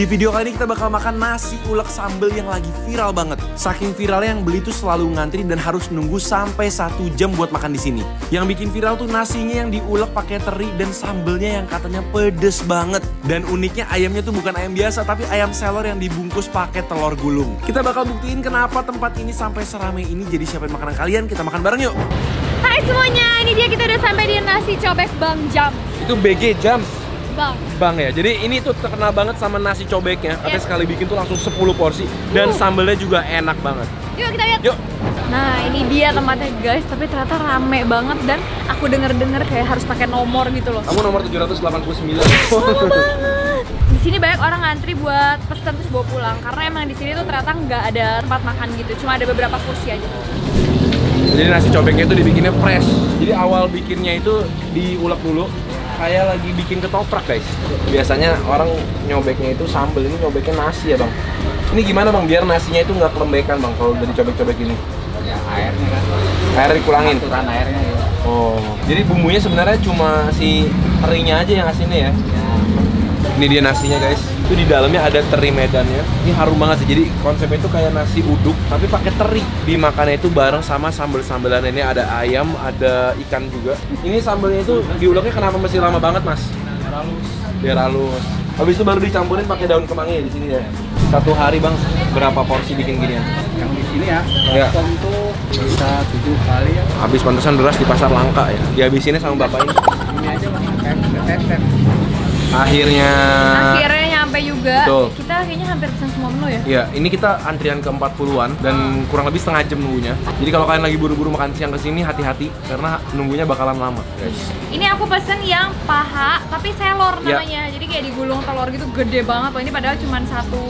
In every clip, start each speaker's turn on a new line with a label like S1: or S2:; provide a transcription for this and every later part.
S1: Di video kali ini kita bakal makan nasi ulek sambal yang lagi viral banget. Saking viralnya yang beli tuh selalu ngantri dan harus nunggu sampai 1 jam buat makan di sini. Yang bikin viral tuh nasinya yang diulek pakai teri dan sambelnya yang katanya pedes banget. Dan uniknya ayamnya tuh bukan ayam biasa tapi ayam selor yang dibungkus pakai telur gulung. Kita bakal buktiin kenapa tempat ini sampai seramai ini jadi siapin makanan kalian. Kita makan bareng yuk.
S2: Hai semuanya, ini dia kita udah sampai di nasi cobek Bang Jams.
S1: Itu BG Jams.
S2: Bang
S1: Ya, jadi ini tuh terkenal banget sama nasi cobeknya. Katanya sekali bikin tuh langsung 10 porsi dan sambelnya juga enak banget.
S2: Yuk kita lihat.
S1: Yuk.
S2: Nah ini dia tempatnya guys, tapi ternyata rame banget dan aku denger kayak harus pakai nomor gitu loh.
S1: Kamu nomor 789.
S2: Lama banget. Di sini banyak orang ngantri buat pesen terus bawa pulang karena emang di sini tuh ternyata nggak ada tempat makan gitu, cuma ada beberapa kursi aja.
S1: Jadi nasi cobeknya itu dibikinnya fresh. Jadi awal bikinnya itu diulek dulu. Kayak lagi bikin ketoprak guys. Biasanya orang nyobeknya itu sambal, ini nyobeknya nasi ya bang. Ini gimana bang biar nasinya itu nggak kelembekan bang kalau dari cobek-cobek ini?
S3: Ya airnya kan.
S1: Air dikurangin.
S3: Aturan airnya ya.
S1: Oh, jadi bumbunya sebenarnya cuma si terinya aja yang asinnya ya?
S3: Ya.
S1: Ini dia nasinya guys. Itu di dalamnya ada teri medannya. Ini harum banget sih. Jadi konsepnya itu kayak nasi uduk tapi pakai teri. Dimakannya itu bareng sama sambal-sambalan. Ini ada ayam, ada ikan juga. Ini sambalnya itu diuleknya kenapa mesti lama banget mas? Biar halus. Habis itu baru dicampurin pakai daun kemangi ya di sini ya. Satu hari bang berapa porsi bikin ginian?
S3: Yang di sini ya,
S1: Ya.
S3: lontong tuh bisa 7 kali ya.
S1: Habis pantesan beras di pasar langka ya. Dihabisinnya sama bapak ini.
S3: Ini aja tetet.
S1: Akhirnya
S2: Nyampe juga.
S1: Betul.
S2: Kita kayaknya hampir pesan semua menu ya.
S1: ya, ini kita antrian ke 40-an dan kurang lebih setengah jam nunggunya. Jadi kalau kalian lagi buru-buru makan siang kesini, hati-hati karena nunggunya bakalan lama, guys.
S2: Ini aku pesen yang paha tapi selor
S1: Ya.
S2: namanya. Jadi kayak digulung telur gitu gede banget loh. Ini padahal cuma satu.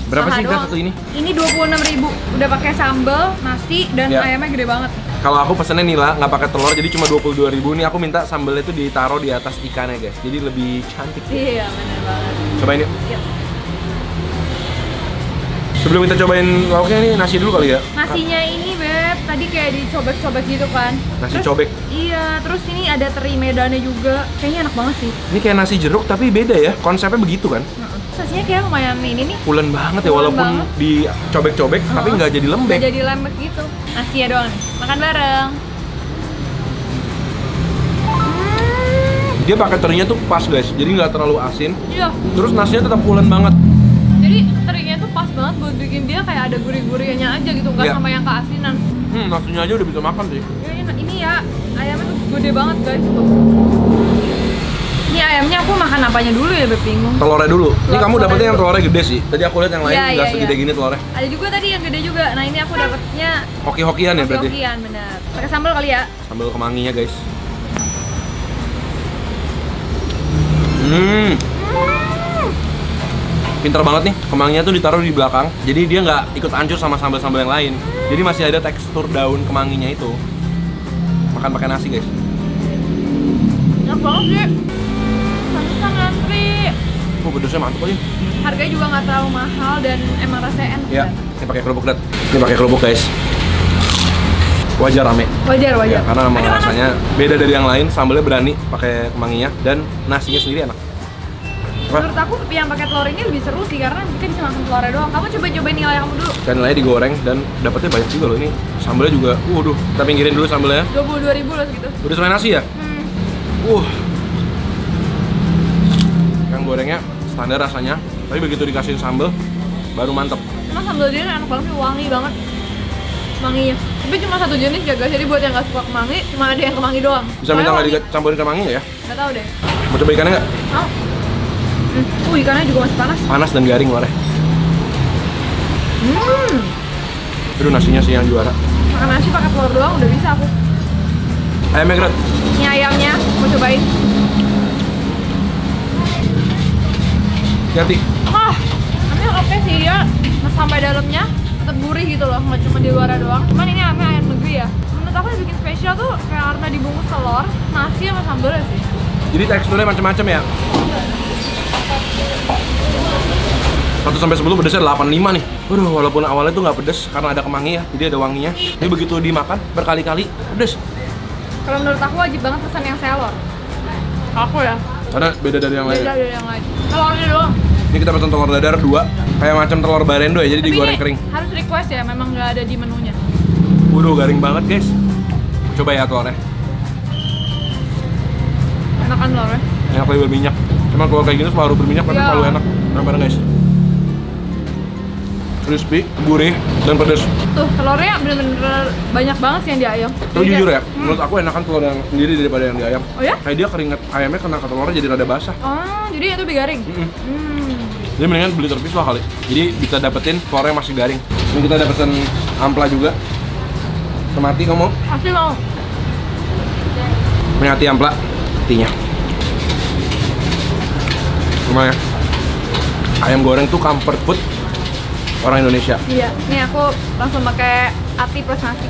S1: Berapa
S2: paha
S1: sih
S2: doang.
S1: satu ini?
S2: Ini 26.000. Udah pakai sambal, nasi dan
S1: Ya.
S2: ayamnya gede banget.
S1: Kalau aku pesennya nila, nggak pakai telur, jadi cuma 22.000. Nih aku minta sambelnya itu ditaruh di atas ikannya, guys. Jadi lebih cantik.
S2: Iya, bener banget.
S1: Cobain yuk.
S2: Yuk.
S1: Sebelum kita cobain lauknya nih, nasi dulu kali ya.
S2: Nasinya ini beb, tadi kayak dicobek-cobek gitu kan.
S1: Nasi
S2: Terus-
S1: cobek.
S2: Iya, terus ini ada teri medannya juga. Kayaknya enak banget sih.
S1: Ini kayak nasi jeruk tapi beda ya. Konsepnya begitu kan?
S2: Nasinya kayak lumayan ini nih.
S1: Pulen banget ya,
S2: Pulen
S1: walaupun
S2: banget.
S1: dicobek-cobek tapi nggak jadi lembek.
S2: Nggak jadi lembek gitu. Nasinya doang nih. Makan bareng.
S1: Dia pakai terinya tuh pas guys, jadi nggak terlalu asin.
S2: Iya.
S1: Terus nasinya tetap pulen banget.
S2: Jadi terinya tuh pas banget buat bikin dia kayak ada gurih-gurihnya aja gitu, nggak
S1: Iya.
S2: sama yang keasinan.
S1: Nasinya aja udah bisa makan sih.
S2: Ini ya, ayamnya tuh gede banget guys tuh. Ini ayamnya aku makan apanya dulu ya, Beb, bingung.
S1: Telurnya dulu. Ini
S2: Telur-
S1: kamu dapetnya
S2: telurnya
S1: yang
S2: dulu.
S1: telurnya gede sih. Tadi aku lihat yang lain
S2: Iya,
S1: nggak
S2: iya,
S1: segede
S2: iya.
S1: gini telurnya.
S2: Ada juga tadi yang gede juga. Nah ini aku dapetnya
S1: Hoki-hokian ya berarti.
S2: hoki-hokian, bener. Pakai sambal kali ya.
S1: Sambal kemanginya guys. Pinter banget nih, kemanginya tuh ditaruh di belakang. Jadi dia nggak ikut hancur sama sambal-sambal yang lain. Jadi masih ada tekstur daun kemanginya itu. Makan pakai nasi guys.
S2: Enak banget sih. Pantesan ngantri.
S1: Oh pedesnya mantap aja.
S2: Harganya juga nggak terlalu mahal dan emang rasanya enak.
S1: Ya,
S2: kan?
S1: ini pakai kerupuk dat. Ini pakai kerupuk guys. Wajar rame.
S2: Wajar.
S1: Ya, karena emang
S2: Ada
S1: rasanya beda dari yang lain. Sambalnya berani pakai kemanginya dan nasinya sendiri enak.
S2: Menurut aku yang pakai telur ini lebih seru sih karena kita bisa makan telurnya doang. Kamu cobain nilai kamu dulu.
S1: Dan nilainya digoreng dan dapatnya banyak juga loh ini. Sambalnya juga, waduh, kita pinggirin dulu sambalnya.
S2: 22.000 loh segitu.
S1: Udah selesai nasi ya? Yang gorengnya standar rasanya, tapi begitu dikasih sambal baru mantep.
S2: Emang sambal dia enak banget sih, wangi banget. Kemanginya. Tapi cuma satu jenis ya guys, jadi buat yang nggak suka kemangi, cuma ada yang kemangi doang.
S1: Bisa minta
S2: Soalnya
S1: nggak
S2: wangi.
S1: dicampurin kemangi nggak ya?
S2: Nggak tahu deh.
S1: Mau coba ikannya nggak?
S2: Mau? Ikannya juga masih panas.
S1: Panas dan garing warnanya. Aduh nasinya sih yang juara.
S2: Makan nasi pakai telur doang udah bisa aku.
S1: Ayamnya Gret.
S2: Ini ayamnya, mau cobain.
S1: Hati.
S2: Ayamnya oke sih ya, sampai dalamnya tetap gurih gitu loh, nggak cuma di luar doang. Cuman ini ayamnya ayam negeri ya. Menurut aku yang bikin spesial tuh kayak karena dibungkus telur, nasi sama sambalnya sih.
S1: Jadi teksturnya macam-macam ya. 1 sampai 10 pedesnya 85 nih. Waduh, walaupun awalnya tuh nggak pedes karena ada kemangi ya, jadi ada wanginya. Tapi begitu dimakan berkali-kali pedes.
S2: Kalau menurut aku wajib banget pesan yang selor. Aku ya.
S1: Karena beda dari yang lain.
S2: Beda dari yang lain. Telurnya doang.
S1: Ini kita pesan telur dadar 2, kayak macam telur barendo ya, jadi
S2: Tapi
S1: digoreng
S2: ini
S1: kering.
S2: harus request ya, memang nggak ada di menunya.
S1: Waduh, garing banget guys. Coba ya telurnya.
S2: Enak kan telurnya?
S1: Enak lebih berminyak. Emang telur kayak gini selalu berminyak, tapi
S2: Iya.
S1: selalu enak. Enak banget guys. Crispy, gurih, dan pedas.
S2: Tuh, telurnya bener-bener banyak banget sih yang di ayam.
S1: Tapi
S2: Jadi
S1: jujur ya,
S2: kayak-
S1: menurut aku enakan telur yang sendiri daripada yang di ayam.
S2: Oh ya?
S1: Kayak dia keringet ayamnya kena ke telurnya jadi rada basah.
S2: Oh, jadi itu lebih garing?
S1: Jadi mendingan beli terpisah kali. Jadi bisa dapetin telurnya masih garing. Ini kita dapetin ampla juga. Semati kamu?
S2: Pasti mau.
S1: Ini hati ampla, hatinya. Lumayan. Ayam goreng tuh comfort food orang Indonesia.
S2: Iya, nih aku langsung pakai ati plus nasi.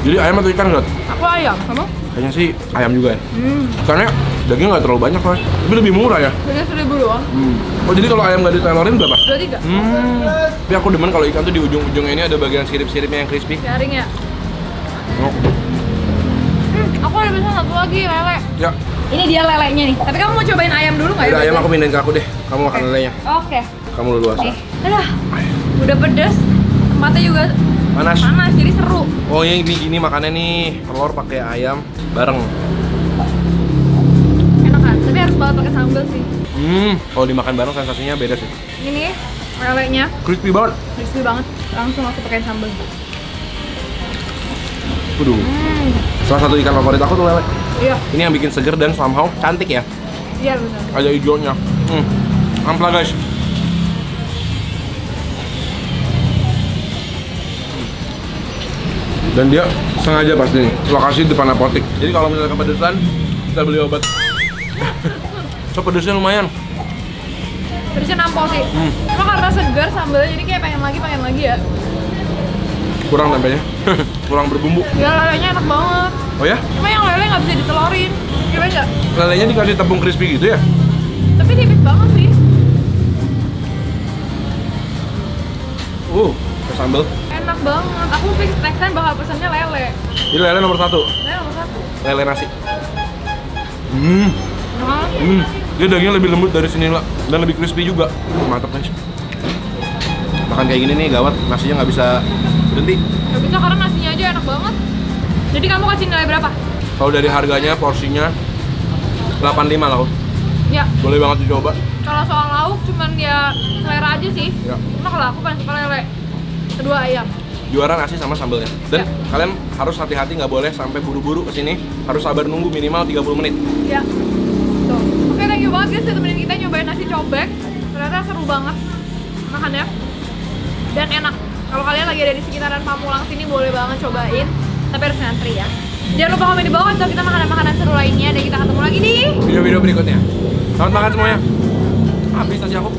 S1: Jadi ayam atau ikan nggak?
S2: Aku ayam, kamu?
S1: Kayaknya sih ayam juga ya. Karena daging nggak terlalu banyak lah, tapi lebih murah ya.
S2: Jadi 1.000 doang.
S1: Oh jadi kalau ayam nggak ditelorin berapa?
S2: 23.
S1: Tapi aku demen kalau ikan tuh di ujung-ujungnya ini ada bagian sirip-siripnya yang crispy.
S2: Garing ya.
S1: Oh.
S2: Aku ada pesan satu lagi, lele.
S1: Ya,
S2: Ini dia lelenya nih. Tapi kamu mau cobain ayam dulu nggak ya?
S1: udah ayam aku pindahin ke aku deh. Kamu makan lelenya.
S2: Oke.
S1: Kamu luasa.
S2: Nih. Aduh. Udah pedes. Tempatnya juga
S1: Panas.
S2: panas, jadi seru.
S1: Oh ini gini makannya nih, telur pakai ayam bareng.
S2: Enak kan? Tapi harus banget pakai sambal sih.
S1: Kalau dimakan bareng sensasinya beda sih.
S2: Ini lelenya
S1: Crispy banget.
S2: crispy banget. Langsung aku pakai sambal.
S1: Waduh. Salah satu ikan favorit aku tuh lele.
S2: Iya.
S1: Ini yang bikin seger dan somehow cantik ya.
S2: Iya benar.
S1: Ada hijaunya. Ampla guys. Dan dia sengaja pasti nih, lokasi depan apotek. Jadi kalau misalnya kepedesan, kita beli obat. So pedesnya lumayan.
S2: Pedesnya nampol sih. Cuma karena segar sambalnya jadi kayak pengen lagi ya.
S1: Kurang tempenya. Kurang berbumbu.
S2: Ya lelenya enak banget.
S1: Oh ya?
S2: Cuma yang lele nggak bisa ditelorin. Gimana nggak?
S1: Lelenya dikasih tepung crispy gitu ya?
S2: Tapi tipis banget sih.
S1: Ke sambal.
S2: Enak banget. Aku fix next time bakal pesannya lele.
S1: Ini lele nomor 1.
S2: Lele nomor 1.
S1: Lele nasi.
S2: Nah,
S1: Dia dagingnya lebih lembut dari sini lah, dan lebih crispy juga. Mantap guys. Makan kayak gini nih gawat, nasinya nggak bisa berhenti.
S2: nggak bisa karena nasinya aja enak banget. Jadi kamu kasih nilai berapa?
S1: Kalau dari harganya, porsinya 85 lah aku.
S2: Ya,
S1: Boleh banget dicoba.
S2: kalau soal lauk cuman ya selera aja sih.
S1: Ya.
S2: Cuma kalau aku paling suka lele. Kedua ayam.
S1: Juara nasi sama sambelnya. Dan
S2: Ya.
S1: kalian harus hati-hati, nggak boleh sampai buru-buru kesini. Harus sabar nunggu minimal 30 menit.
S2: Ya. Tuh. Oke, thank you banget guys udah temenin kita nyobain nasi cobek. Ternyata seru banget makannya. Dan enak. Kalau kalian lagi ada di sekitaran Pamulang sini boleh banget cobain. Tapi harus ngantri ya. Jangan lupa komen di bawah kalau kita makanan-makanan seru lainnya dan kita ketemu lagi di
S1: Video-video berikutnya. Selamat makan semuanya. Habis nasi aku.